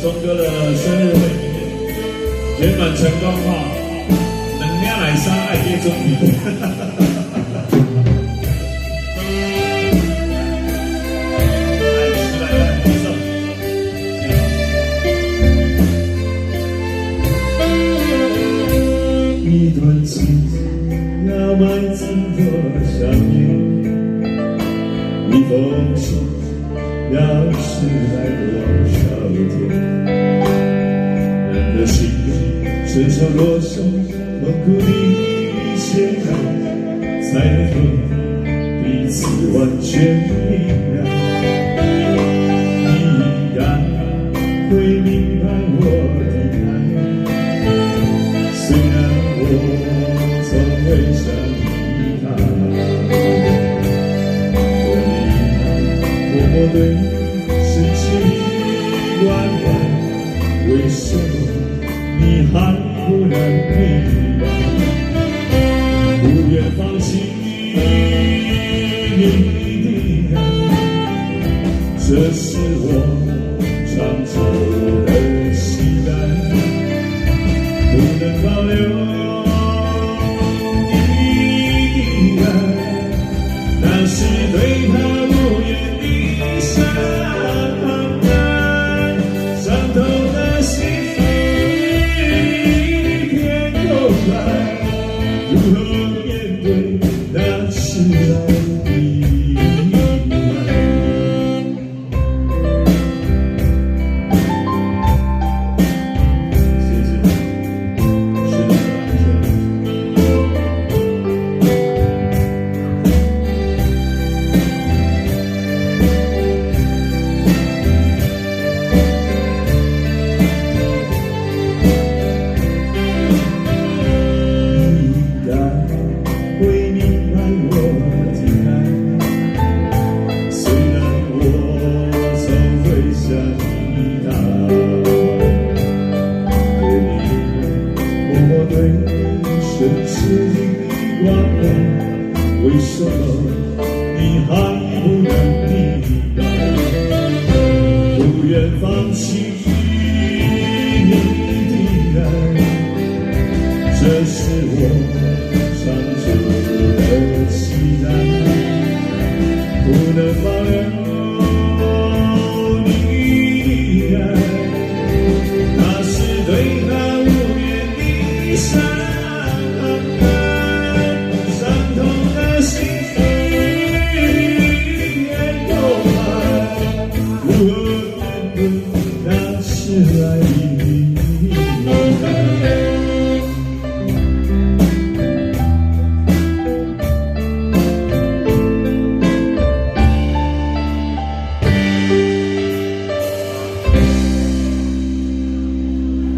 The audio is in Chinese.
钟哥的生日会圆满成功哈，能量来杀爱叶中平。一段情要埋进多少年？一封信要迟来多少天？人的心承受多少痛苦的陷害，才能和彼此完全明了？你应该会明白我的爱，虽然我从未想依他，默默对失去的关怀，为什么你还不能明白？不愿放弃你的爱，这是我长久的期待，不能保留。那是对他无言的伤害，伤痛的心一片空白，如何面对那迟来的意外？谢谢，是的，会明白我的爱，虽然我从未想依他，默默对深挚的关怀，为什么你还不能明白？不愿放弃你的爱，这是我长久的期待，不能保留你的爱，那是对他无言的伤害，伤痛的心一片空白，如何面对那迟来的